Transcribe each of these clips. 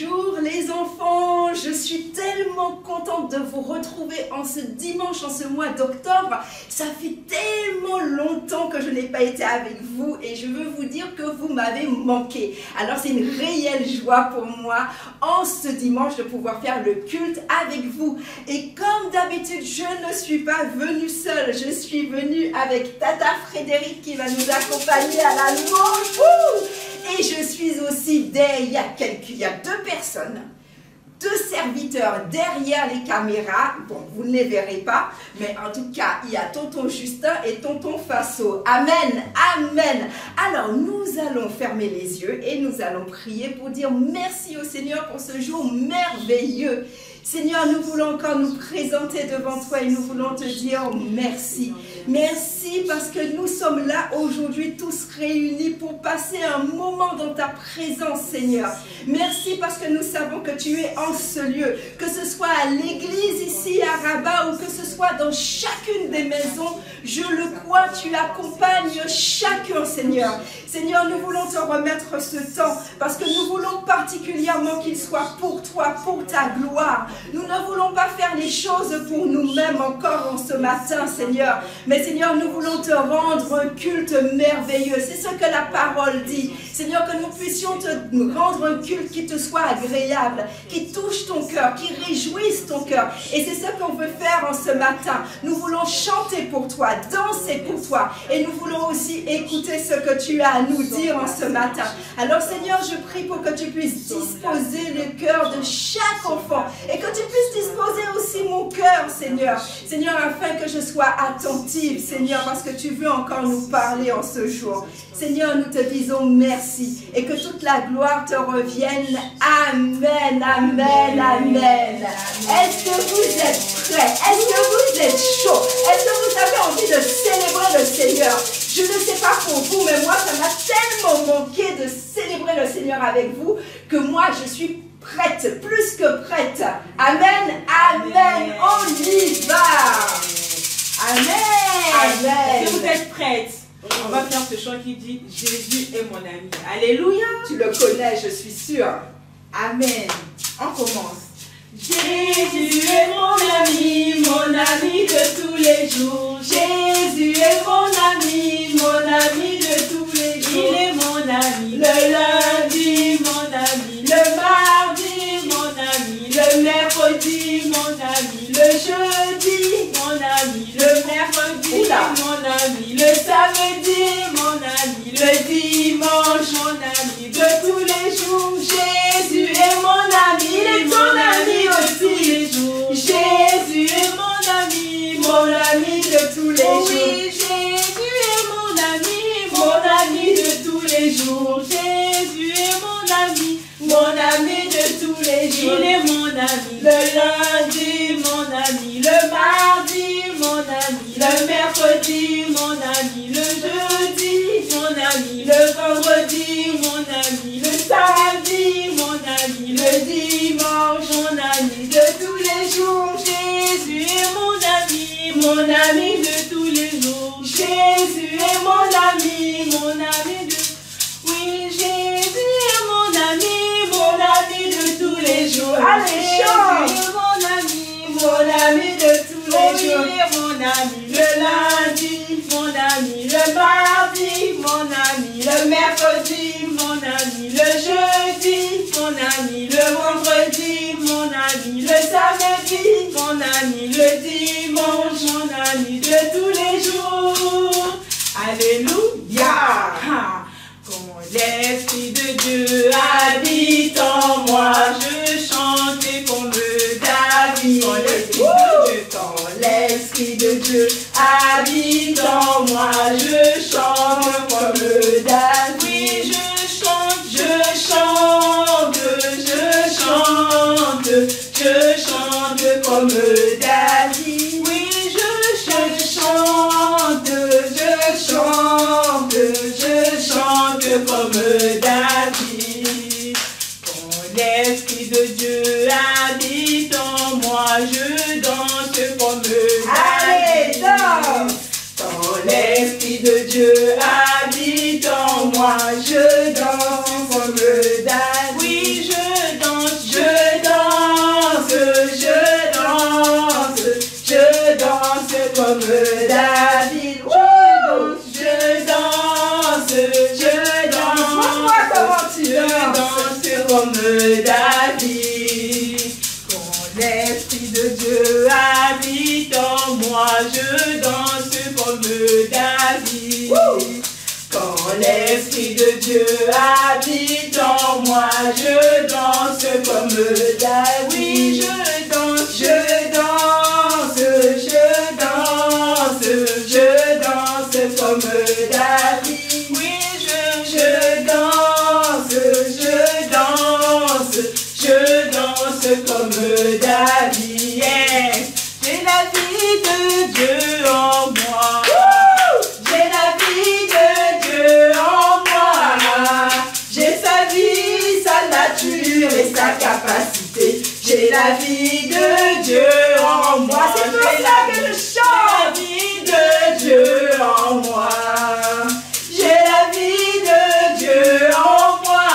Bonjour les enfants, je suis tellement contente de vous retrouver en ce dimanche, en ce mois d'octobre. Ça fait tellement longtemps que je n'ai pas été avec vous et je veux vous dire que vous m'avez manqué. Alors c'est une réelle joie pour moi en ce dimanche de pouvoir faire le culte avec vous. Et comme d'habitude, je ne suis pas venue seule, je suis venue avec Tata Frédéric qui va nous accompagner à la louange. Et je suis aussi derrière, il y a deux personnes, deux serviteurs derrière les caméras. Bon, vous ne les verrez pas, mais en tout cas, il y a tonton Justin et tonton Faso. Amen, amen. Alors, nous allons fermer les yeux et nous allons prier pour dire merci au Seigneur pour ce jour merveilleux. Seigneur, nous voulons encore nous présenter devant toi et nous voulons te dire merci. Merci parce que nous sommes là aujourd'hui tous réunis pour passer un moment dans ta présence, Seigneur. Merci parce que nous savons que tu es en ce lieu, que ce soit à l'église ici à Rabat ou que ce soit dans chacune des maisons, je le crois, tu accompagnes chacun, Seigneur. Seigneur, nous voulons te remettre ce temps parce que nous voulons particulièrement qu'il soit pour toi, pour ta gloire. Nous ne voulons pas faire les choses pour nous-mêmes encore en ce matin, Seigneur. Mais Seigneur, nous voulons te rendre un culte merveilleux. C'est ce que la parole dit. Seigneur, que nous puissions te rendre un culte qui te soit agréable, qui touche ton cœur, qui réjouisse ton cœur. Et c'est ce qu'on veut faire en ce matin. Nous voulons chanter pour toi, danser pour toi. Et nous voulons aussi écouter ce que tu as à nous dire en ce matin. Alors Seigneur, je prie pour que tu puisses disposer le cœur de chaque enfant et que tu puisses disposer aussi mon cœur, Seigneur. Seigneur, afin que je sois attentive, Seigneur, parce que tu veux encore nous parler en ce jour. Seigneur, nous te disons merci et que toute la gloire te revienne. Amen, amen, amen. Est-ce que vous êtes prêts? Est-ce que vous êtes chaud? Est-ce que vous avez envie de célébrer le Seigneur? Je ne sais pas pour vous, mais moi, ça m'a tellement manqué de célébrer le Seigneur avec vous que moi, je suis prête, plus que prête. Amen, amen, on y va. Amen, amen. Est-ce que vous êtes prêtes? On va faire ce chant qui dit Jésus est mon ami. Alléluia. Tu le connais, je suis sûre. Amen. On commence. Jésus est mon ami de tous les jours. Jésus est mon ami de tous les jours. Il est mon ami le lundi, mon ami le mardi, mon ami le mercredi, mon ami le jeudi, mon ami le mercredi, mon ami le samedi, mon ami le dimanche, mon ami de tous les jours. Jésus est mon ami, il est ton ami de tous les jours. Jésus est mon ami de tous les jours. Oui, Jésus est mon ami de tous les jours. Jésus est mon ami de tous les jours. Il est mon ami le lundi, mon ami le mardi, mon ami le mercredi, mon ami le jeudi, mon ami le vendredi, mon ami le samedi, mon ami le dimanche, mon ami de tous les jours. Jésus est mon ami de tous les jours. Jésus est mon ami de... Oui, Jésus est mon ami de tous les jours. Allez, chante. Jésus est mon ami de tous les jours. Il est mon ami le lundi, mon ami le mardi, mon ami le mercredi, mon ami le jeudi, mon ami le vendredi, mon ami le samedi, mon ami le dimanche, mon ami de tous les jours. Alléluia. Quand l'Esprit de Dieu habite en moi, je chante comme David. Quand l'Esprit de Dieu habite en moi, je chante comme David. Oui, je chante comme David. Oui, je chante comme David. Quand l'Esprit de Dieu habite en moi, je danse comme David. Allez, danse. Quand l'Esprit de Dieu habite en moi, je danse comme David. Oui, je danse L'Esprit de Dieu habite en moi. Je danse comme David. Oui, je danse, je danse, je danse, je danse comme David. Oui, je danse, je danse, je danse comme David. Yes. J'ai la vie de Dieu en moi. J'ai la vie de Dieu en moi. J'ai sa vie, sa nature et sa capacité. J'ai la vie de Dieu en moi. C'est pour ça que je chante. J'ai la vie de Dieu en moi. J'ai la vie de Dieu en moi.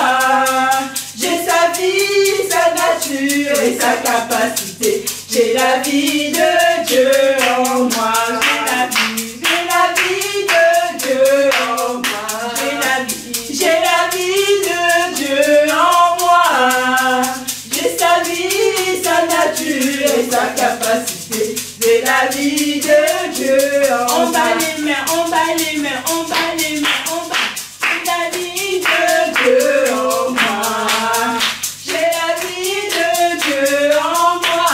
J'ai sa vie, sa nature et sa capacité. J'ai la vie de Dieu en moi. J'ai la vie de Dieu en moi. J'ai la vie de Dieu en moi. J'ai sa vie, sa nature et sa capacité. J'ai la vie de Dieu en moi. On bat les mains, on bat les mains, on bat les mains, on bat. J'ai la vie de Dieu en moi. J'ai la vie de Dieu en moi.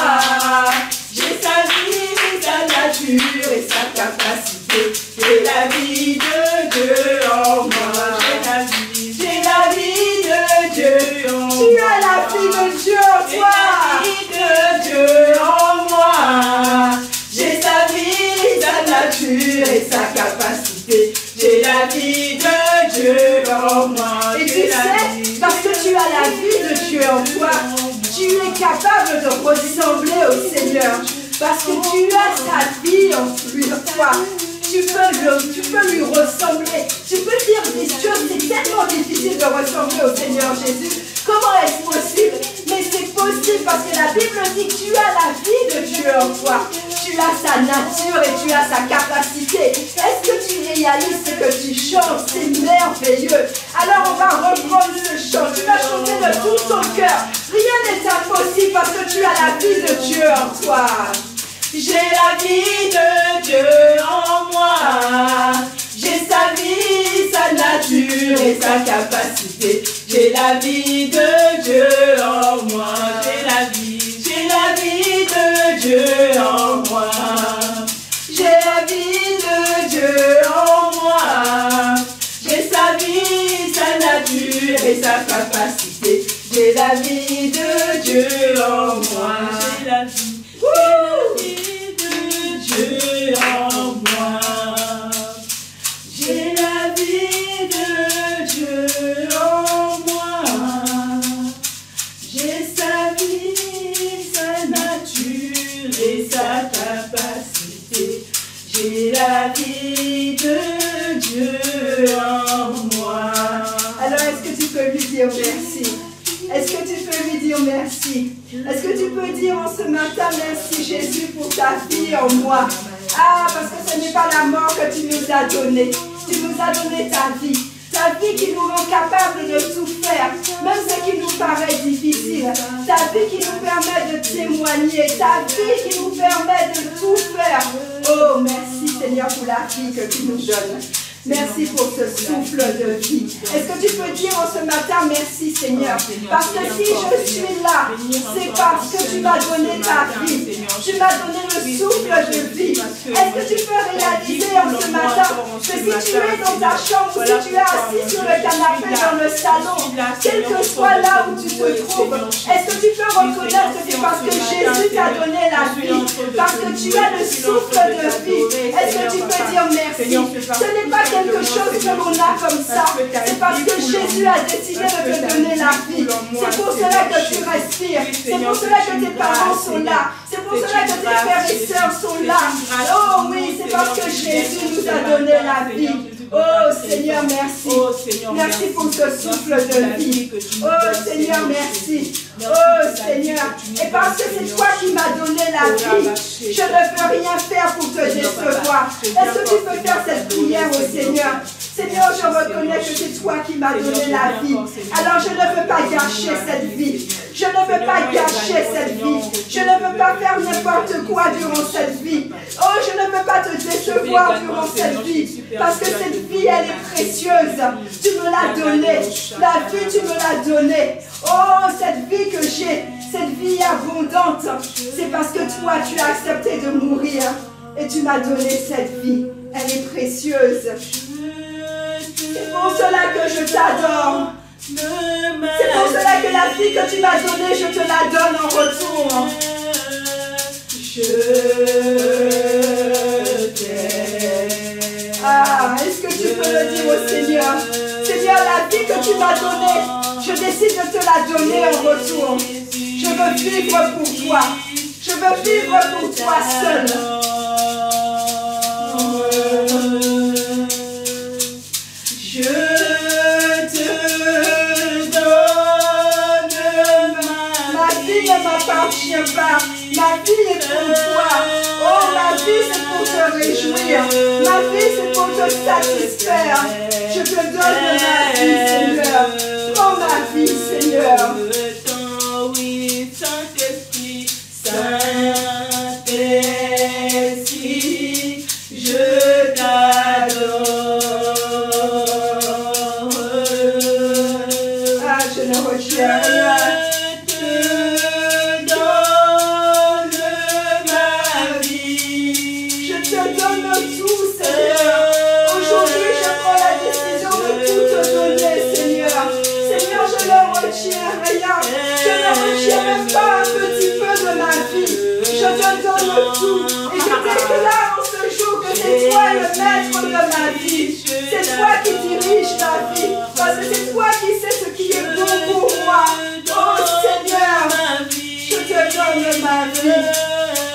J'ai sa vie, sa nature et sa capacité. J'ai la vie de Dieu en moi. J'ai la vie de Dieu en moi. Tu as la vie de Dieu en toi. J'ai la vie de Dieu en moi. J'ai sa vie, sa nature et sa capacité. J'ai la vie de Dieu en moi. Et tu sais, parce que tu as la vie de Dieu en toi, tu es capable de ressembler au Seigneur. Parce que tu as sa vie en toi. Tu peux lui ressembler. Tu peux dire des choses, c'est tellement difficile de ressembler au Seigneur Jésus. Comment est-ce possible? Mais c'est possible parce que la Bible dit que tu as la vie de Dieu en toi. Tu as sa nature et tu as sa capacité. Est-ce que tu réalises ce que tu chantes? C'est merveilleux. Alors on va reprendre ce chant. Tu vas chanter de tout ton cœur. Rien n'est impossible parce que tu as la vie de Dieu en toi. J'ai la vie de Dieu en moi. J'ai sa vie, sa nature et sa capacité. J'ai la vie de Dieu en moi. J'ai la vie de Dieu en moi. J'ai la vie de Dieu en moi. J'ai sa vie, sa nature et sa capacité. J'ai la vie de Dieu en moi. J'ai la vie. Dieu en moi. J'ai la vie de Dieu en moi. J'ai sa vie, sa nature et sa capacité. J'ai la vie de Dieu en moi. Alors est-ce que tu peux lui dire merci? Est-ce que tu peux lui dire merci? Est-ce que tu peux dire en ce matin merci Jésus pour ta vie en moi? Ah, parce que ce n'est pas la mort que tu nous as donnée. Tu nous as donné ta vie qui nous rend capable de tout faire, même ce qui nous paraît difficile. Ta vie qui nous permet de témoigner, ta vie qui nous permet de tout faire. Oh, merci Seigneur pour la vie que tu nous donnes. Merci pour ce souffle de vie. Est-ce que tu peux dire en ce matin merci Seigneur? Parce que si je suis là, c'est parce que tu m'as donné ta vie. Tu m'as donné le souffle de vie. Est-ce que tu peux réaliser en ce matin que si tu es dans ta chambre ou si tu es assis sur le canapé dans le salon, quel que soit là où tu te trouves, est-ce que tu peux reconnaître que c'est parce que Jésus t'a donné la vie, parce que tu as le souffle de vie? Est-ce que tu peux dire merci? Ce n'est pas quelque chose que l'on a comme ça. C'est parce que Jésus a décidé de te donner la vie. C'est pour cela que tu respires. C'est pour cela que tes parents sont là. C'est pour cela que tes frères et sœurs sont là. Oh oui, c'est parce que Jésus nous a donné la vie. Oh Seigneur, merci. Merci pour ce souffle de vie. Oh Seigneur, merci. Oh Seigneur. Et parce que c'est toi qui m'as donné la vie, je ne peux rien faire pour te décevoir. Est-ce que tu peux faire cette prière au Seigneur? Seigneur, je reconnais que c'est toi qui m'as donné la vie. Alors je ne veux pas gâcher cette vie. Je ne veux pas gâcher cette vie. Je ne veux pas faire n'importe quoi durant cette vie. Oh, je ne veux pas te décevoir durant cette vie. Parce que cette vie, elle est précieuse. tu me l'as donnée. La vie, tu me l'as donnée. Oh, cette vie que j'ai, cette vie abondante, c'est parce que toi, tu as accepté de mourir et tu m'as donné cette vie. Elle est précieuse. C'est pour cela que je t'adore. C'est pour cela que la vie que tu m'as donnée, je te la donne en retour. Je t'aime. Ah, est-ce que tu peux le dire au Seigneur? Seigneur, la vie que tu m'as donnée, je décide de te la donner en retour. Je veux vivre pour toi. Je veux vivre pour toi seul. Je te donne ma vie ne m'appartient pas. Ma vie est pour toi. Oh, ma vie c'est pour te réjouir. Ma vie c'est pour te satisfaire. Je te donne ma vie, Seigneur. Prends ma vie, Seigneur. Oui, Saint-Esprit, Saint-Esprit, je t'adore. Ah, je ne retiens rien. Je ne retiens même pas un petit peu de ma vie. Je te donne tout. Et je déclare en ce jour que c'est toi le maître de ma vie. C'est toi qui dirige ma vie. Parce que c'est toi qui sais ce qui est bon pour moi. Oh Seigneur, je te donne ma vie.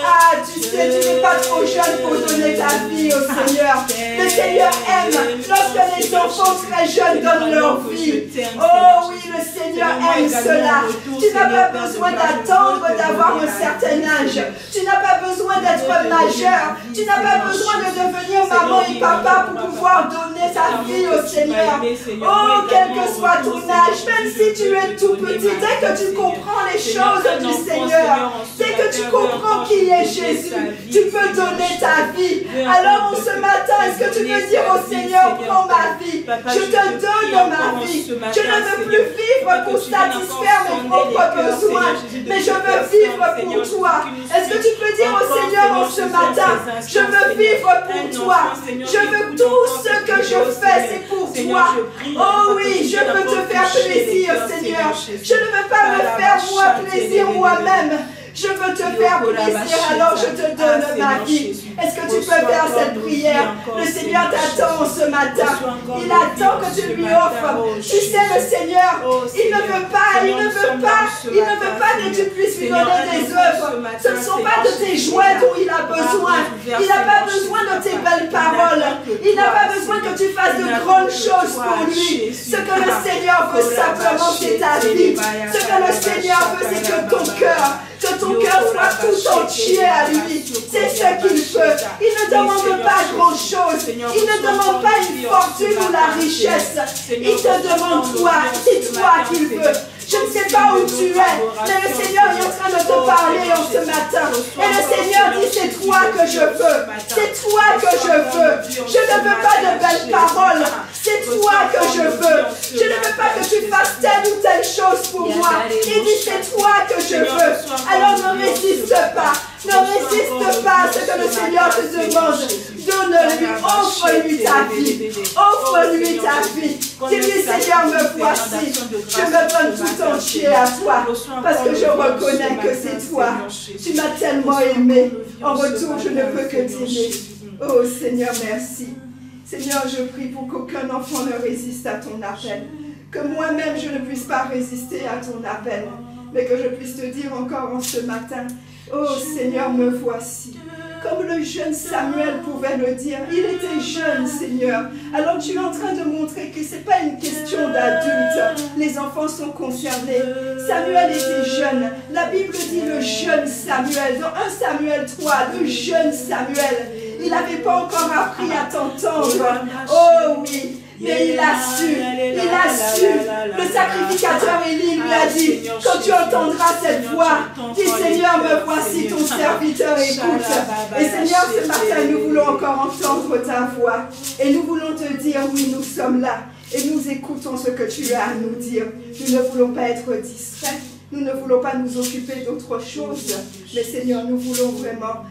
Ah, tu sais, tu n'es pas trop jeune pour donner ta vie au Seigneur. Le Seigneur aime lorsque les enfants très jeunes donnent leur vie. Oh oui, le Seigneur aime cela. Tu n'as pas besoin d'attendre d'avoir un certain âge. Tu n'as pas besoin d'être majeur. Tu n'as pas besoin de devenir maman et papa pour pouvoir donner ta vie au Seigneur. Oh, quel que soit ton âge, même si tu es tout petit, dès que tu comprends les choses du Seigneur, dès que tu comprends qui est Jésus, tu peux donner ta vie. Alors ce matin, est-ce que tu veux dire au Seigneur, prends ma vie, je te donne ma vie. Je ne veux plus vivre pour satisfaire mes propres besoins, mais je veux vivre pour toi. Est-ce que tu peux dire au Seigneur en ce matin, je veux vivre pour toi. Je veux tout ce que je fais, c'est pour toi. Oh oui, je veux te faire plaisir, Seigneur. Je ne veux pas me faire moi plaisir moi-même. Je veux te faire plaisir, alors je te donne ma vie. Est-ce que tu peux faire cette prière? Le Seigneur t'attend ce matin. Il attend que tu lui offres. Tu sais, le Seigneur, il ne veut pas que tu puisses lui donner des œuvres. Ce ne sont pas de tes jouets dont il a besoin. Il n'a pas besoin de tes belles paroles. Il n'a pas besoin que tu fasses de grandes choses pour lui. Ce que le Seigneur veut simplement, c'est ta vie. Ce que le Seigneur veut, c'est que ton cœur soit tout entier à lui. C'est ce qu'il veut. Il ne demande pas grand-chose. Il ne demande pas une fortune ou la richesse. Il te demande toi. C'est toi qu'il veut. Je ne sais pas où tu es, mais le Seigneur est en train de te parler en ce matin. Et le Seigneur dit, c'est toi que je veux. C'est toi que je veux. Je ne veux pas de belles paroles. C'est toi que je veux. Je ne veux pas que tu fasses telle ou telle chose pour moi. Il dit, c'est toi que je veux. Alors ne résiste pas. Ne résiste pas à ce que le Seigneur te demande. Donne-lui, offre-lui ta vie. Offre-lui ta vie. Dis-lui, Seigneur, me voici. Je me donne tout entier à toi. Parce que je reconnais que c'est toi. Tu m'as tellement aimé. En retour, je ne peux que t'aimer. Oh Seigneur, merci. Seigneur, je prie pour qu'aucun enfant ne résiste à ton appel. Que moi-même, je ne puisse pas résister à ton appel. Mais que je puisse te dire encore en ce matin, oh Seigneur, me voici. Comme le jeune Samuel pouvait le dire, il était jeune, Seigneur. Alors tu es en train de montrer que ce n'est pas une question d'adulte. Les enfants sont concernés. Samuel était jeune. La Bible dit le jeune Samuel. Dans 1 Samuel 3, le jeune Samuel. Il n'avait pas encore appris à t'entendre. Oh oui. Mais il a su. Le sacrificateur Élie lui a dit, quand tu entendras cette voix, dis Seigneur, me voici, ton serviteur écoute. Et Seigneur, ce matin, nous voulons encore entendre ta voix. Et nous voulons te dire, oui, nous sommes là. et nous écoutons ce que tu as à nous dire. Nous ne voulons pas être distraits, nous ne voulons pas nous occuper d'autre chose, mais Seigneur, nous voulons vraiment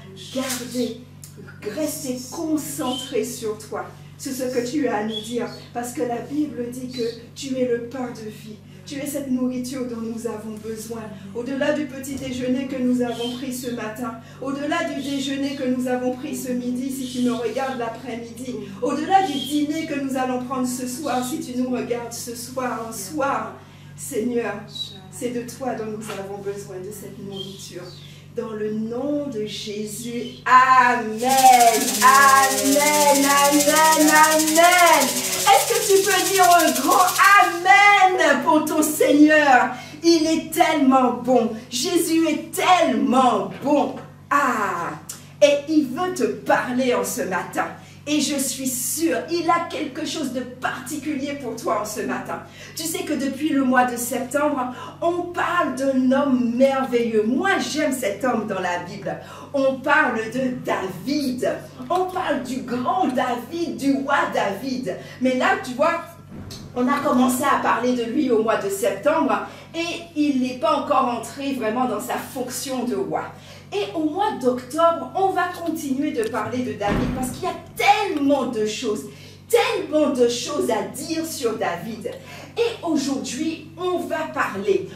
rester concentrés sur toi, sur ce que tu as à nous dire, parce que la Bible dit que tu es le pain de vie. Tu es cette nourriture dont nous avons besoin. Au-delà du petit déjeuner que nous avons pris ce matin, au-delà du déjeuner que nous avons pris ce midi, si tu nous regardes l'après-midi, au-delà du dîner que nous allons prendre ce soir, si tu nous regardes ce soir en soir, Seigneur, c'est de toi dont nous avons besoin, de cette nourriture. Dans le nom de Jésus, Amen, Amen, Amen, Amen. Est-ce que tu peux dire un grand Amen pour ton Seigneur? Il est tellement bon. Jésus est tellement bon. Ah, et il veut te parler en ce matin. Et je suis sûre, il a quelque chose de particulier pour toi en ce matin. Tu sais que depuis le mois de septembre, on parle d'un homme merveilleux. Moi, j'aime cet homme dans la Bible. On parle de David. On parle du grand David, du roi David. Mais là, tu vois, on a commencé à parler de lui au mois de septembre et il n'est pas encore entré vraiment dans sa fonction de roi. Et au mois d'octobre, on va continuer de parler de David parce qu'il y a tellement de choses à dire sur David. Et aujourd'hui, on va parler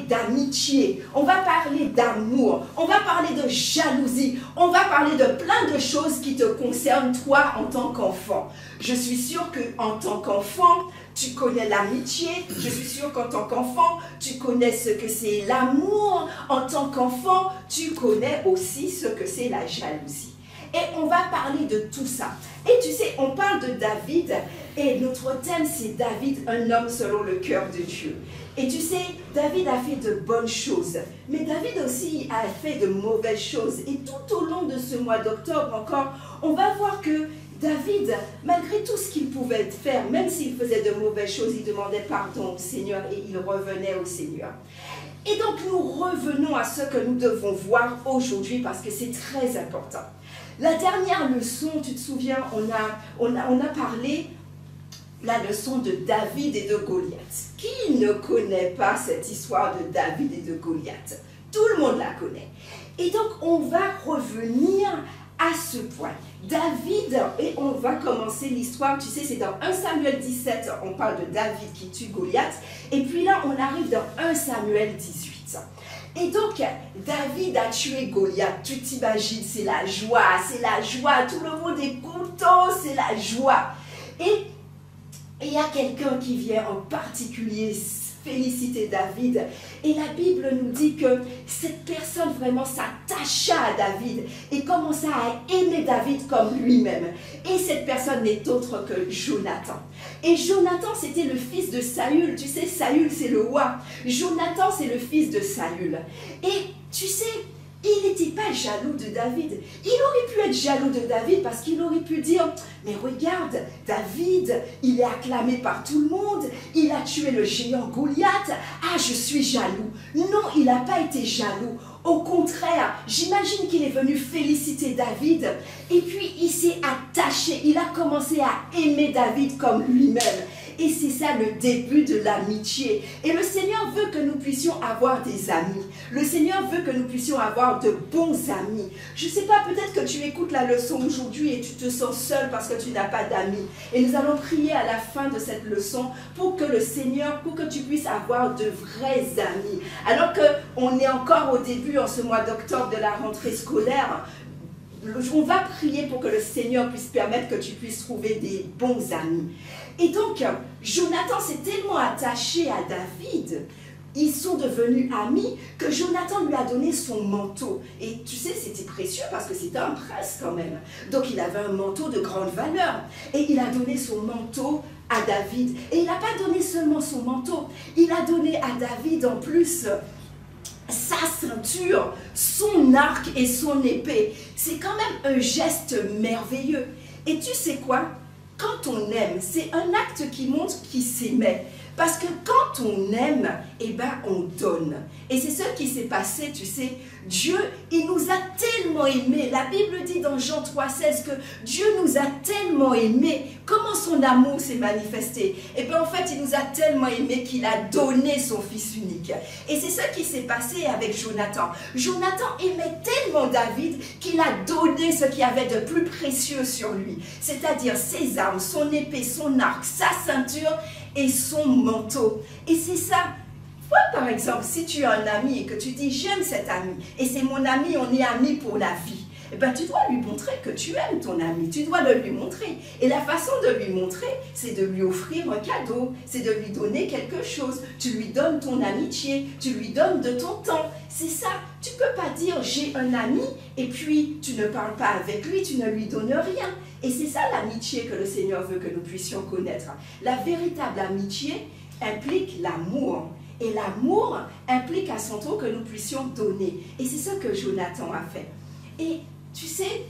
d'amitié, on va parler d'amour, on va parler de jalousie, on va parler de plein de choses qui te concernent toi en tant qu'enfant. Je suis sûre qu'en tant qu'enfant, tu connais l'amitié, je suis sûre qu'en tant qu'enfant, tu connais ce que c'est l'amour, en tant qu'enfant, tu connais aussi ce que c'est la jalousie. Et on va parler de tout ça. Et tu sais, on parle de David et notre thème c'est David, un homme selon le cœur de Dieu. Et tu sais, David a fait de bonnes choses, mais David aussi a fait de mauvaises choses. Et tout au long de ce mois d'octobre encore, on va voir que David, malgré tout ce qu'il pouvait faire, même s'il faisait de mauvaises choses, il demandait pardon au Seigneur et il revenait au Seigneur. Et donc nous revenons à ce que nous devons voir aujourd'hui parce que c'est très important. La dernière leçon, tu te souviens, on a parlé la leçon de David et de Goliath. Qui ne connaît pas cette histoire de David et de Goliath? Tout le monde la connaît. Et donc on va revenir à ce point. David, et on va commencer l'histoire, tu sais, c'est dans 1 Samuel 17, on parle de David qui tue Goliath, et puis là, on arrive dans 1 Samuel 18. Et donc, David a tué Goliath, tu t'imagines, c'est la joie, tout le monde est content, c'est la joie. Et il y a quelqu'un qui vient en particulier féliciter David. Et la Bible nous dit que cette personne vraiment s'attacha à David et commença à aimer David comme lui-même. Et cette personne n'est autre que Jonathan. Et Jonathan, c'était le fils de Saül. Tu sais, Saül, c'est le roi. Jonathan, c'est le fils de Saül. Et tu sais, il n'était pas jaloux de David. Il aurait pu être jaloux de David parce qu'il aurait pu dire « Mais regarde, David, il est acclamé par tout le monde. Il a tué le géant Goliath. Ah, je suis jaloux. » Non, il n'a pas été jaloux. Au contraire, j'imagine qu'il est venu féliciter David. Et puis, il s'est attaché. Il a commencé à aimer David comme lui-même. Et c'est ça le début de l'amitié. Et le Seigneur veut que nous puissions avoir des amis. Le Seigneur veut que nous puissions avoir de bons amis. Je ne sais pas, peut-être que tu écoutes la leçon aujourd'hui et tu te sens seul parce que tu n'as pas d'amis. Et nous allons prier à la fin de cette leçon pour que le Seigneur, pour que tu puisses avoir de vrais amis. Alors qu'on est encore au début, en ce mois d'octobre, de la rentrée scolaire, on va prier pour que le Seigneur puisse permettre que tu puisses trouver des bons amis. Et donc, Jonathan s'est tellement attaché à David, ils sont devenus amis, que Jonathan lui a donné son manteau. Et tu sais, c'était précieux parce que c'était un prince quand même. Donc, il avait un manteau de grande valeur. Et il a donné son manteau à David. Et il n'a pas donné seulement son manteau, il a donné à David en plus sa ceinture, son arc et son épée. C'est quand même un geste merveilleux. Et tu sais quoi? Quand on aime, c'est un acte qui montre qu'il s'aimait. Parce que quand on aime, eh ben on donne. Et c'est ce qui s'est passé, tu sais. Dieu, il nous a tellement aimés. La Bible dit dans Jean 3,16 que Dieu nous a tellement aimés. Comment son amour s'est manifesté? Eh bien en fait, il nous a tellement aimés qu'il a donné son fils unique. Et c'est ce qui s'est passé avec Jonathan. Jonathan aimait tellement David qu'il a donné ce qu'il y avait de plus précieux sur lui. C'est-à-dire ses armes, son épée, son arc, sa ceinture et son manteau. Et c'est ça. Toi, par exemple, si tu as un ami et que tu dis « j'aime cet ami et c'est mon ami, on est amis pour la vie », eh ben, tu dois lui montrer que tu aimes ton ami, tu dois le lui montrer. Et la façon de lui montrer, c'est de lui offrir un cadeau, c'est de lui donner quelque chose. Tu lui donnes ton amitié, tu lui donnes de ton temps. C'est ça, tu ne peux pas dire « j'ai un ami » et puis tu ne parles pas avec lui, tu ne lui donnes rien. Et c'est ça l'amitié que le Seigneur veut que nous puissions connaître. La véritable amitié implique l'amour. Et l'amour implique à son tour que nous puissions donner. Et c'est ce que Jonathan a fait. Et tu sais,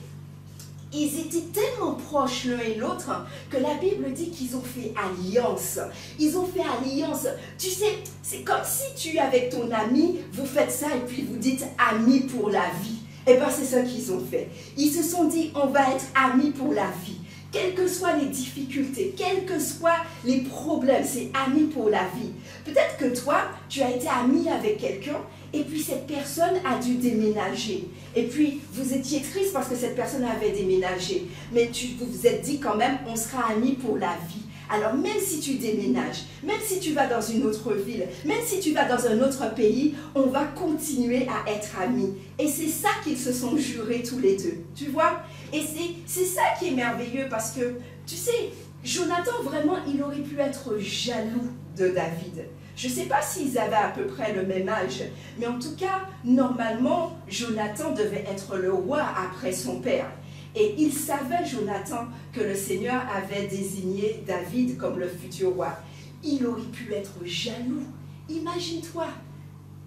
ils étaient tellement proches l'un et l'autre que la Bible dit qu'ils ont fait alliance. Ils ont fait alliance. Tu sais, c'est comme si tu es avec ton ami, vous faites ça et puis vous dites amis pour la vie. Et bien c'est ce qu'ils ont fait. Ils se sont dit on va être amis pour la vie. Quelles que soient les difficultés, quels que soient les problèmes, c'est ami pour la vie. Peut-être que toi, tu as été ami avec quelqu'un et puis cette personne a dû déménager. Et puis, vous étiez triste parce que cette personne avait déménagé. Mais vous vous êtes dit quand même, on sera amis pour la vie. Alors, même si tu déménages, même si tu vas dans une autre ville, même si tu vas dans un autre pays, on va continuer à être amis. Et c'est ça qu'ils se sont jurés tous les deux, tu vois? Et c'est ça qui est merveilleux parce que, tu sais, Jonathan, vraiment, il aurait pu être jaloux de David. Je ne sais pas s'ils avaient à peu près le même âge, mais en tout cas, normalement, Jonathan devait être le roi après son père. Et il savait, Jonathan, que le Seigneur avait désigné David comme le futur roi. Il aurait pu être jaloux. Imagine-toi,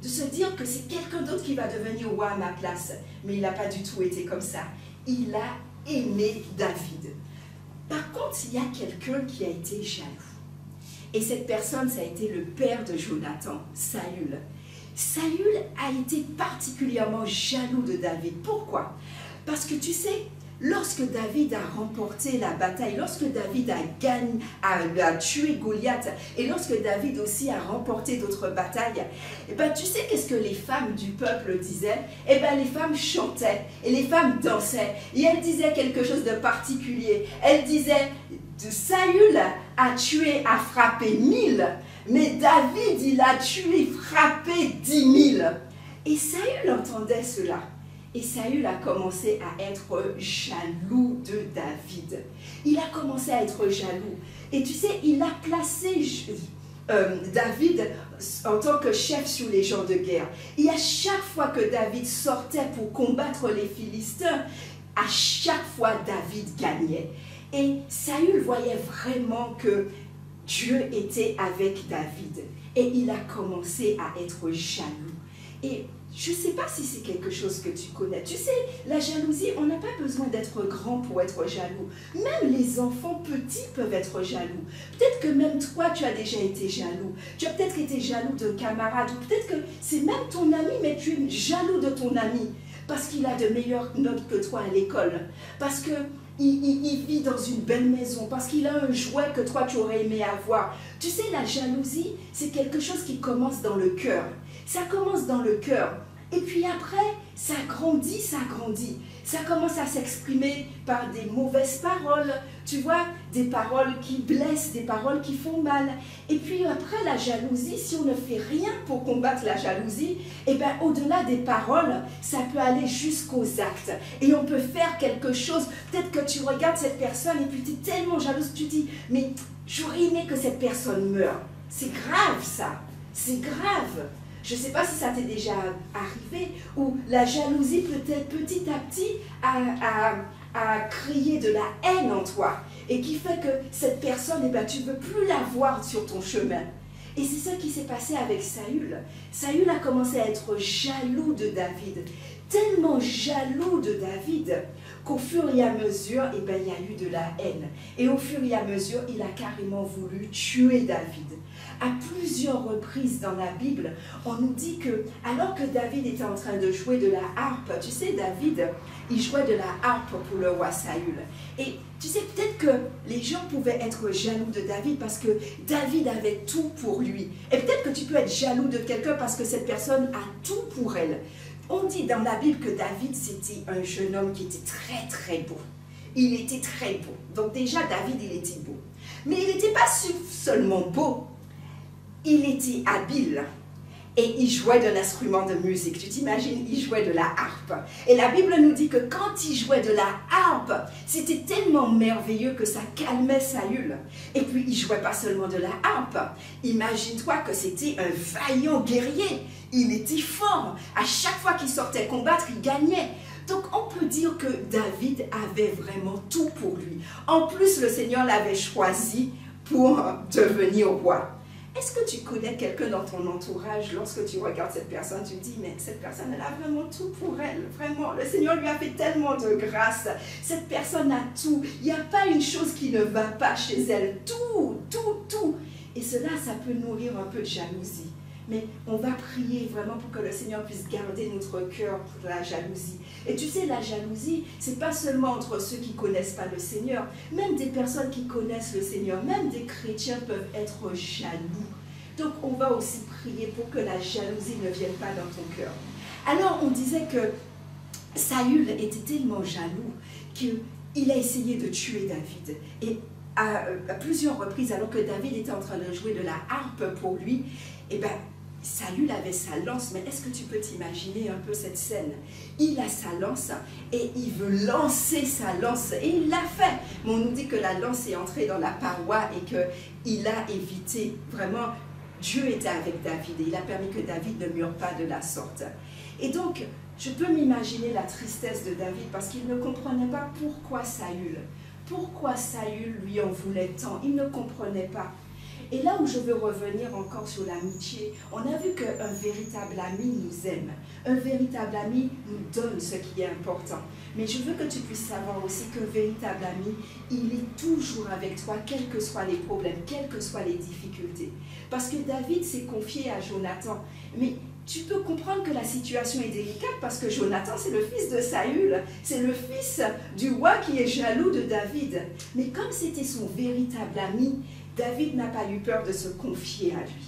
de se dire que c'est quelqu'un d'autre qui va devenir roi à ma place. Mais il n'a pas du tout été comme ça. Il a aimé David. Par contre, il y a quelqu'un qui a été jaloux. Et cette personne, ça a été le père de Jonathan, Saül. Saül a été particulièrement jaloux de David. Pourquoi? Parce que tu sais, lorsque David a remporté la bataille, lorsque David a tué Goliath, et lorsque David aussi a remporté d'autres batailles, eh ben, tu sais qu'est-ce que les femmes du peuple disaient? Eh ben, les femmes chantaient, et les femmes dansaient, et elles disaient quelque chose de particulier. Elles disaient, Saül a tué, a frappé 1000, mais David, il a tué, frappé 10 000. Et Saül entendait cela. Et Saül a commencé à être jaloux de David. Il a commencé à être jaloux. Et tu sais, il a placé David en tant que chef sur les gens de guerre. Et à chaque fois que David sortait pour combattre les Philistins, à chaque fois David gagnait. Et Saül voyait vraiment que Dieu était avec David. Et il a commencé à être jaloux. Et je ne sais pas si c'est quelque chose que tu connais. Tu sais, la jalousie, on n'a pas besoin d'être grand pour être jaloux. Même les enfants petits peuvent être jaloux. Peut-être que même toi, tu as déjà été jaloux. Tu as peut-être été jaloux d'un camarade. Ou peut-être que c'est même ton ami, mais tu es jaloux de ton ami. Parce qu'il a de meilleures notes que toi à l'école. Parce que il vit dans une belle maison, parce qu'il a un jouet que toi tu aurais aimé avoir. Tu sais, la jalousie, c'est quelque chose qui commence dans le cœur. Ça commence dans le cœur. Et puis après, ça grandit, ça grandit. Ça commence à s'exprimer par des mauvaises paroles, tu vois, des paroles qui blessent, des paroles qui font mal. Et puis après, la jalousie, si on ne fait rien pour combattre la jalousie, eh bien, au-delà des paroles, ça peut aller jusqu'aux actes. Et on peut faire quelque chose. Peut-être que tu regardes cette personne et puis tu es tellement jalouse, tu dis, mais j'aurais aimé que cette personne meure. C'est grave ça, c'est grave. Je ne sais pas si ça t'est déjà arrivé, où la jalousie peut-être petit à petit a créé de la haine en toi et qui fait que cette personne, eh ben, tu ne veux plus la voir sur ton chemin. Et c'est ce qui s'est passé avec Saül. Saül a commencé à être jaloux de David, tellement jaloux de David qu'au fur et à mesure, il y a eu de la haine. Et au fur et à mesure, il a carrément voulu tuer David. À plusieurs reprises dans la Bible, on nous dit que, alors que David était en train de jouer de la harpe, tu sais, David, il jouait de la harpe pour le roi Saül. Et tu sais, peut-être que les gens pouvaient être jaloux de David parce que David avait tout pour lui. Et peut-être que tu peux être jaloux de quelqu'un parce que cette personne a tout pour elle. On dit dans la Bible que David, c'était un jeune homme qui était très très beau. Il était très beau. Donc déjà, David, il était beau. Mais il n'était pas seulement beau. Il était habile et il jouait d'un instrument de musique. Tu t'imagines, il jouait de la harpe. Et la Bible nous dit que quand il jouait de la harpe, c'était tellement merveilleux que ça calmait Saül. Et puis, il jouait pas seulement de la harpe. Imagine-toi que c'était un vaillant guerrier. Il était fort. À chaque fois qu'il sortait combattre, il gagnait. Donc, on peut dire que David avait vraiment tout pour lui. En plus, le Seigneur l'avait choisi pour devenir roi. Est-ce que tu connais quelqu'un dans ton entourage, lorsque tu regardes cette personne, tu te dis, mais cette personne, elle a vraiment tout pour elle, vraiment. Le Seigneur lui a fait tellement de grâce. Cette personne a tout. Il n'y a pas une chose qui ne va pas chez elle. Tout, tout, tout. Et cela, ça peut nourrir un peu de jalousie. Mais on va prier vraiment pour que le Seigneur puisse garder notre cœur pour la jalousie. Et tu sais, la jalousie, ce n'est pas seulement entre ceux qui ne connaissent pas le Seigneur. Même des personnes qui connaissent le Seigneur, même des chrétiens peuvent être jaloux. Donc, on va aussi prier pour que la jalousie ne vienne pas dans ton cœur. Alors, on disait que Saül était tellement jaloux qu'il a essayé de tuer David. Et à plusieurs reprises, alors que David était en train de jouer de la harpe pour lui, eh bien, Saül avait sa lance, mais est-ce que tu peux t'imaginer un peu cette scène? Il a sa lance et il veut lancer sa lance et il l'a fait. Mais on nous dit que la lance est entrée dans la paroi et qu'il a évité. Vraiment, Dieu était avec David et il a permis que David ne meure pas de la sorte. Et donc, je peux m'imaginer la tristesse de David parce qu'il ne comprenait pas pourquoi Saül lui en voulait tant. Il ne comprenait pas. Et là où je veux revenir encore sur l'amitié, on a vu qu'un véritable ami nous aime. Un véritable ami nous donne ce qui est important. Mais je veux que tu puisses savoir aussi qu'un véritable ami, il est toujours avec toi, quels que soient les problèmes, quelles que soient les difficultés. Parce que David s'est confié à Jonathan. Mais tu peux comprendre que la situation est délicate parce que Jonathan, c'est le fils de Saül. C'est le fils du roi qui est jaloux de David. Mais comme c'était son véritable ami, David n'a pas eu peur de se confier à lui.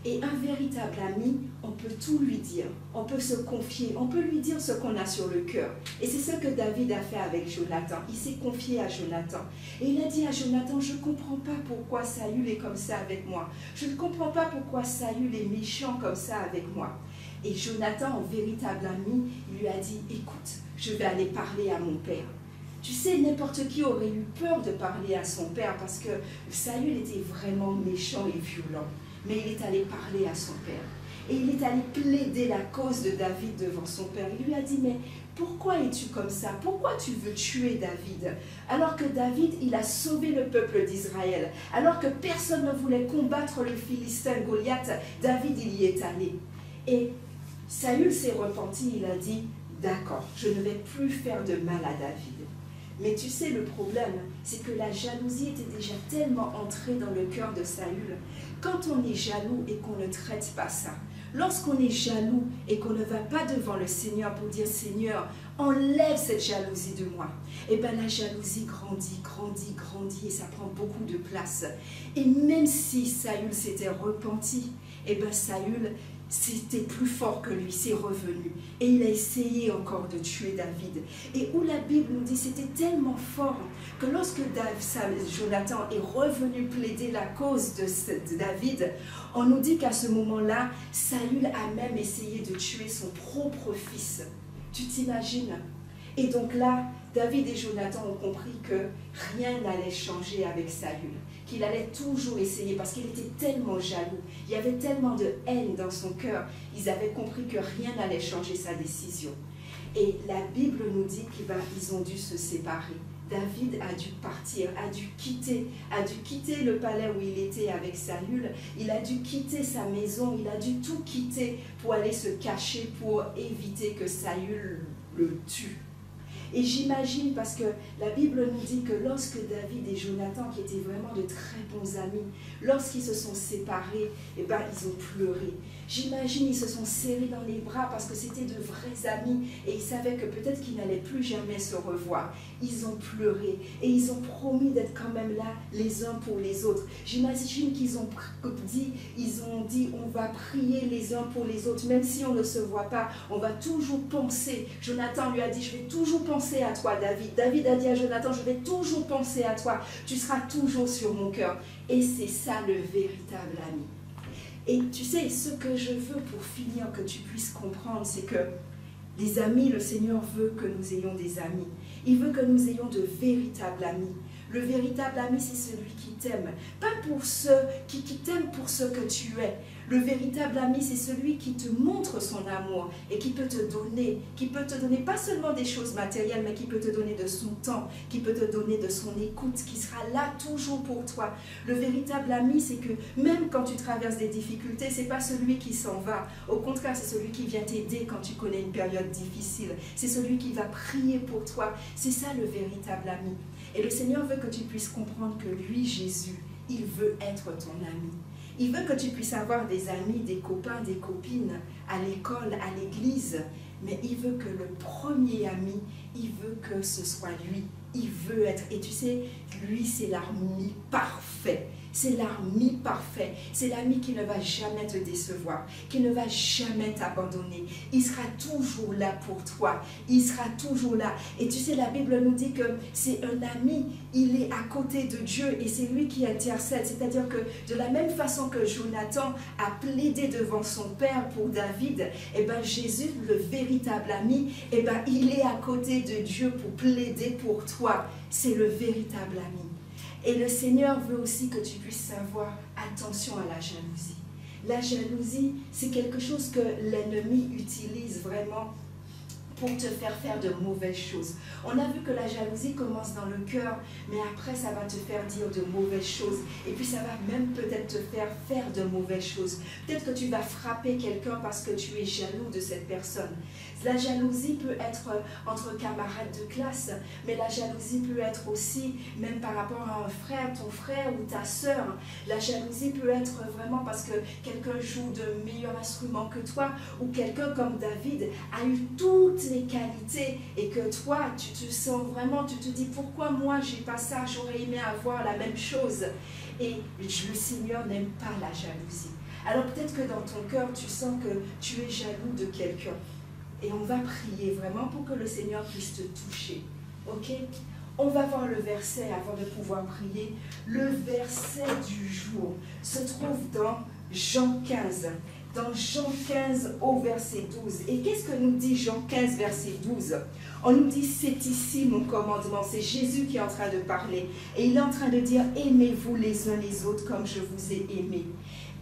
Et un véritable ami, on peut tout lui dire. On peut se confier, on peut lui dire ce qu'on a sur le cœur. Et c'est ce que David a fait avec Jonathan. Il s'est confié à Jonathan. Et il a dit à Jonathan, je ne comprends pas pourquoi Saül est comme ça avec moi. Je ne comprends pas pourquoi Saül est méchant comme ça avec moi. Et Jonathan, en véritable ami, il lui a dit, écoute, je vais aller parler à mon père. Tu sais, n'importe qui aurait eu peur de parler à son père parce que Saül était vraiment méchant et violent. Mais il est allé parler à son père. Et il est allé plaider la cause de David devant son père. Il lui a dit, mais pourquoi es-tu comme ça? Pourquoi tu veux tuer David? Alors que David, il a sauvé le peuple d'Israël. Alors que personne ne voulait combattre le Philistin Goliath, David, il y est allé. Et Saül s'est repenti, il a dit, d'accord, je ne vais plus faire de mal à David. Mais tu sais, le problème, c'est que la jalousie était déjà tellement entrée dans le cœur de Saül. Quand on est jaloux et qu'on ne traite pas ça, lorsqu'on est jaloux et qu'on ne va pas devant le Seigneur pour dire « Seigneur, enlève cette jalousie de moi », et bien la jalousie grandit, grandit, grandit et ça prend beaucoup de place. Et même si Saül s'était repenti, et bien Saül, c'était plus fort que lui, c'est revenu. Et il a essayé encore de tuer David. Et où la Bible nous dit, c'était tellement fort que lorsque Jonathan est revenu plaider la cause de David, on nous dit qu'à ce moment-là, Saül a même essayé de tuer son propre fils. Tu t'imagines? Et donc là, David et Jonathan ont compris que rien n'allait changer avec Saül, qu'il allait toujours essayer parce qu'il était tellement jaloux, il y avait tellement de haine dans son cœur, ils avaient compris que rien n'allait changer sa décision. Et la Bible nous dit qu'ils ont dû se séparer. David a dû partir, a dû quitter le palais où il était avec Saül, il a dû quitter sa maison, il a dû tout quitter pour aller se cacher, pour éviter que Saül le tue. Et j'imagine, parce que la Bible nous dit que lorsque David et Jonathan, qui étaient vraiment de très bons amis, lorsqu'ils se sont séparés, eh ben, ils ont pleuré. J'imagine, ils se sont serrés dans les bras parce que c'était de vrais amis et ils savaient que peut-être qu'ils n'allaient plus jamais se revoir. Ils ont pleuré et ils ont promis d'être quand même là les uns pour les autres. J'imagine qu'ils ont dit, on va prier les uns pour les autres, même si on ne se voit pas, on va toujours penser. Jonathan lui a dit, je vais toujours penser à toi, David. David a dit à Jonathan, je vais toujours penser à toi. Tu seras toujours sur mon cœur. Et c'est ça le véritable ami. Et tu sais, ce que je veux pour finir, que tu puisses comprendre, c'est que les amis, le Seigneur veut que nous ayons des amis. Il veut que nous ayons de véritables amis. Le véritable ami, c'est celui qui t'aime. Pas pour ceux qui t'aiment pour ce que tu es. Le véritable ami, c'est celui qui te montre son amour et qui peut te donner pas seulement des choses matérielles, mais qui peut te donner de son temps, qui peut te donner de son écoute, qui sera là toujours pour toi. Le véritable ami, c'est que même quand tu traverses des difficultés, c'est pas celui qui s'en va. Au contraire, c'est celui qui vient t'aider quand tu connais une période difficile. C'est celui qui va prier pour toi. C'est ça le véritable ami. Et le Seigneur veut que tu puisses comprendre que lui, Jésus, il veut être ton ami. Il veut que tu puisses avoir des amis, des copains, des copines à l'école, à l'église. Mais il veut que le premier ami, il veut que ce soit lui. Il veut être, et tu sais, lui c'est l'ami parfait. C'est l'ami parfait. C'est l'ami qui ne va jamais te décevoir, qui ne va jamais t'abandonner. Il sera toujours là pour toi. Il sera toujours là. Et tu sais, la Bible nous dit que c'est un ami, il est à côté de Dieu et c'est lui qui intercède. C'est-à-dire que de la même façon que Jonathan a plaidé devant son père pour David, eh ben Jésus, le véritable ami, eh ben il est à côté de Dieu pour plaider pour toi. C'est le véritable ami. Et le Seigneur veut aussi que tu puisses savoir, attention à la jalousie. La jalousie, c'est quelque chose que l'ennemi utilise vraiment pour te faire de mauvaises choses. On a vu que la jalousie commence dans le cœur, mais après ça va te faire dire de mauvaises choses. Et puis ça va même peut-être te faire de mauvaises choses. Peut-être que tu vas frapper quelqu'un parce que tu es jaloux de cette personne. La jalousie peut être entre camarades de classe, mais la jalousie peut être aussi, même par rapport à un frère, ton frère ou ta sœur. La jalousie peut être vraiment parce que quelqu'un joue de meilleurs instruments que toi, ou quelqu'un comme David a eu toutes les qualités et que toi, tu te sens vraiment, tu te dis pourquoi moi j'ai pas ça, j'aurais aimé avoir la même chose. Et le Seigneur n'aime pas la jalousie. Alors peut-être que dans ton cœur, tu sens que tu es jaloux de quelqu'un. Et on va prier vraiment pour que le Seigneur puisse te toucher. Ok? On va voir le verset avant de pouvoir prier. Le verset du jour se trouve dans Jean 15. Dans Jean 15 au verset 12. Et qu'est-ce que nous dit Jean 15 verset 12? On nous dit, c'est ici mon commandement. C'est Jésus qui est en train de parler. Et il est en train de dire, aimez-vous les uns les autres comme je vous ai aimés.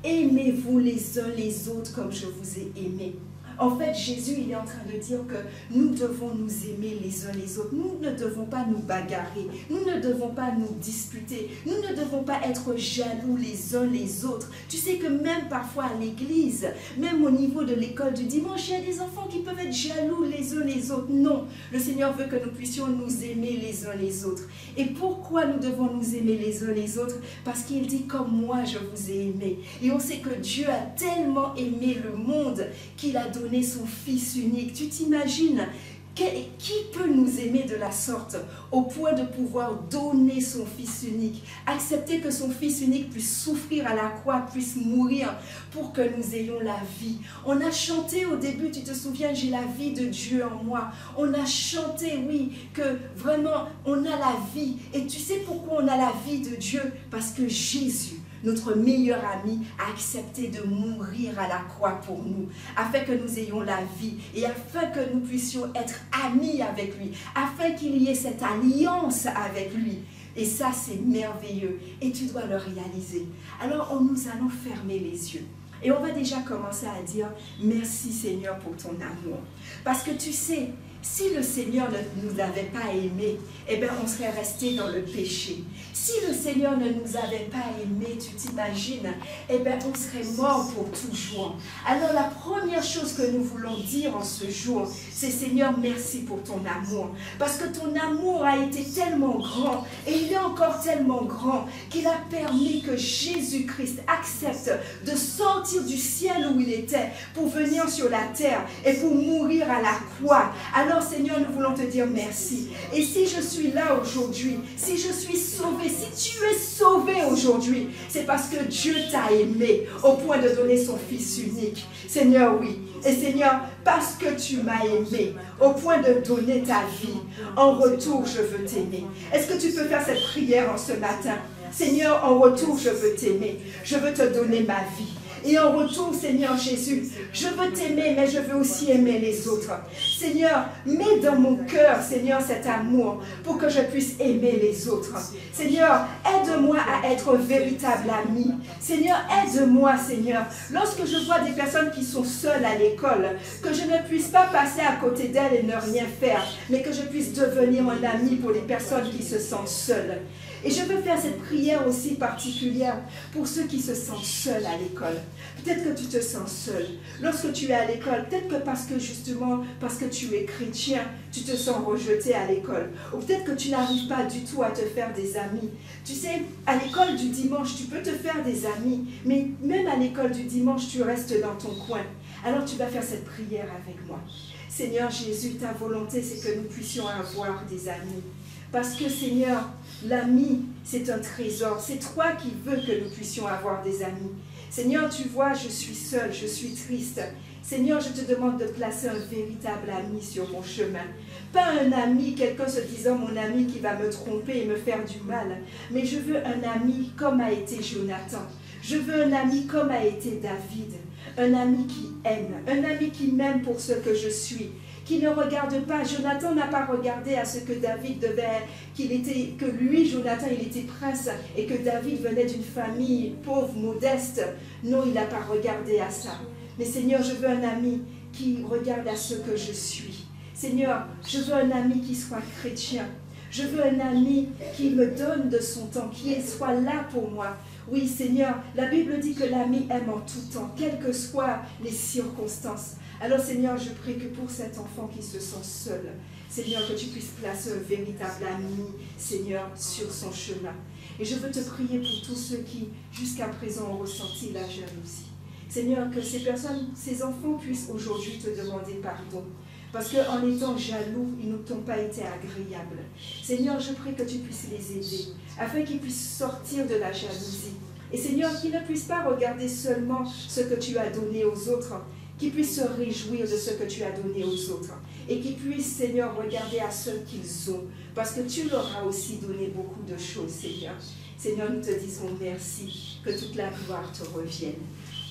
Aimez-vous les uns les autres comme je vous ai aimés. En fait, Jésus, il est en train de dire que nous devons nous aimer les uns les autres. Nous ne devons pas nous bagarrer. Nous ne devons pas nous disputer. Nous ne devons pas être jaloux les uns les autres. Tu sais que même parfois à l'église, même au niveau de l'école du dimanche, il y a des enfants qui peuvent être jaloux les uns les autres. Non, le Seigneur veut que nous puissions nous aimer les uns les autres. Et pourquoi nous devons nous aimer les uns les autres? Parce qu'il dit, comme moi je vous ai aimé. Et on sait que Dieu a tellement aimé le monde qu'il a donné son Fils unique. Tu t'imagines qui peut nous aimer de la sorte au point de pouvoir donner son Fils unique, accepter que son Fils unique puisse souffrir à la croix, puisse mourir pour que nous ayons la vie. On a chanté au début, tu te souviens, j'ai la vie de Dieu en moi. On a chanté, oui, que vraiment on a la vie. Et tu sais pourquoi on a la vie de Dieu? Parce que Jésus, notre meilleur ami, a accepté de mourir à la croix pour nous, afin que nous ayons la vie et afin que nous puissions être amis avec lui, afin qu'il y ait cette alliance avec lui. Et ça, c'est merveilleux et tu dois le réaliser. Alors, nous allons fermer les yeux. Et on va déjà commencer à dire merci Seigneur pour ton amour. Parce que tu sais, si le Seigneur ne nous avait pas aimés, eh bien, on serait resté dans le péché. Si le Seigneur ne nous avait pas aimés, tu t'imagines, eh bien, on serait mort pour toujours. Alors, la première chose que nous voulons dire en ce jour, c'est Seigneur, merci pour ton amour. Parce que ton amour a été tellement grand, et il est encore tellement grand, qu'il a permis que Jésus-Christ accepte de sortir du ciel où il était pour venir sur la terre et pour mourir à la croix. Alors, Seigneur, nous voulons te dire merci. Et si je suis là aujourd'hui, si je suis sauvé, si tu es sauvé aujourd'hui, c'est parce que Dieu t'a aimé au point de donner son Fils unique. Seigneur, oui. Et Seigneur, parce que tu m'as aimé au point de donner ta vie, en retour, je veux t'aimer. Est-ce que tu peux faire cette prière en ce matin? Seigneur, en retour, je veux t'aimer. Je veux te donner ma vie. Et en retour, Seigneur Jésus, je veux t'aimer, mais je veux aussi aimer les autres. Seigneur, mets dans mon cœur, Seigneur, cet amour pour que je puisse aimer les autres. Seigneur, aide-moi à être un véritable ami. Seigneur, aide-moi, Seigneur, lorsque je vois des personnes qui sont seules à l'école, que je ne puisse pas passer à côté d'elles et ne rien faire, mais que je puisse devenir un ami pour les personnes qui se sentent seules. Et je veux faire cette prière aussi particulière pour ceux qui se sentent seuls à l'école. Peut-être que tu te sens seul. Lorsque tu es à l'école, peut-être que parce que tu es chrétien, tu te sens rejeté à l'école. Ou peut-être que tu n'arrives pas du tout à te faire des amis. Tu sais, à l'école du dimanche, tu peux te faire des amis, mais même à l'école du dimanche, tu restes dans ton coin. Alors tu vas faire cette prière avec moi. Seigneur Jésus, ta volonté, c'est que nous puissions avoir des amis. Parce que Seigneur, l'ami, c'est un trésor. C'est toi qui veux que nous puissions avoir des amis. Seigneur, tu vois, je suis seule, je suis triste. Seigneur, je te demande de placer un véritable ami sur mon chemin. Pas un ami, quelqu'un se disant mon ami qui va me tromper et me faire du mal. Mais je veux un ami comme a été Jonathan. Je veux un ami comme a été David. Un ami qui aime, un ami qui m'aime pour ce que je suis. Qui ne regarde pas, Jonathan n'a pas regardé à ce que David devait, que lui, Jonathan, il était prince et que David venait d'une famille pauvre, modeste. Non, il n'a pas regardé à ça. Mais Seigneur, je veux un ami qui regarde à ce que je suis. Seigneur, je veux un ami qui soit chrétien. Je veux un ami qui me donne de son temps, qui soit là pour moi. Oui, Seigneur, la Bible dit que l'ami aime en tout temps, quelles que soient les circonstances. Alors, Seigneur, je prie que pour cet enfant qui se sent seul, Seigneur, que tu puisses placer un véritable ami, Seigneur, sur son chemin. Et je veux te prier pour tous ceux qui, jusqu'à présent, ont ressenti la jalousie. Seigneur, que ces personnes, ces enfants puissent aujourd'hui te demander pardon. Parce qu'en étant jaloux, ils ne t'ont pas été agréables. Seigneur, je prie que tu puisses les aider, afin qu'ils puissent sortir de la jalousie. Et Seigneur, qu'ils ne puissent pas regarder seulement ce que tu as donné aux autres, qu'ils puissent se réjouir de ce que tu as donné aux autres. Et qu'ils puissent, Seigneur, regarder à ce qu'ils ont. Parce que tu leur as aussi donné beaucoup de choses, Seigneur. Seigneur, nous te disons merci, que toute la gloire te revienne.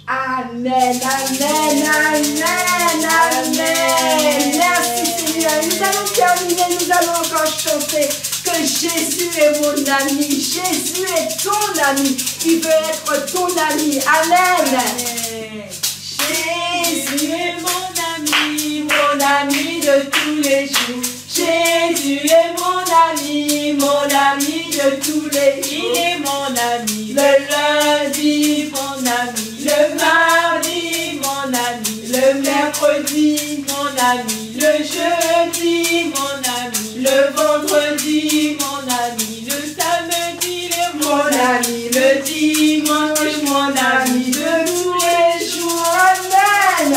Amen, amen, amen, amen. Merci Seigneur. Nous allons terminer, nous allons encore chanter que Jésus est mon ami. Jésus est ton ami. Il veut être ton ami. Amen. Jésus est mon ami de tous les jours. Jésus est mon ami de tous les jours. Il est mon ami. Le lundi, mon ami. Le mardi, mon ami. Le mercredi, mon ami. Le jeudi, mon ami. Le vendredi, mon ami. Le samedi, mon ami. Le dimanche, mon ami de tous les jours. Amen.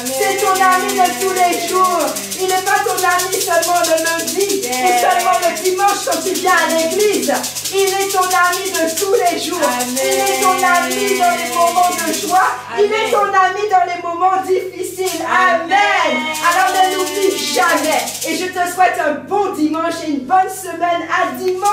C'est ton ami de tous les jours. Il n'est pas ton ami seulement le lundi ou seulement le dimanche quand tu viens à l'église. Il est ton ami de tous les jours. Amen. Il est ton ami dans les moments de joie. Amen. Il est ton ami dans les moments difficiles. Amen. Alors ne l'oublie jamais. Et je te souhaite un bon dimanche et une bonne semaine. À dimanche.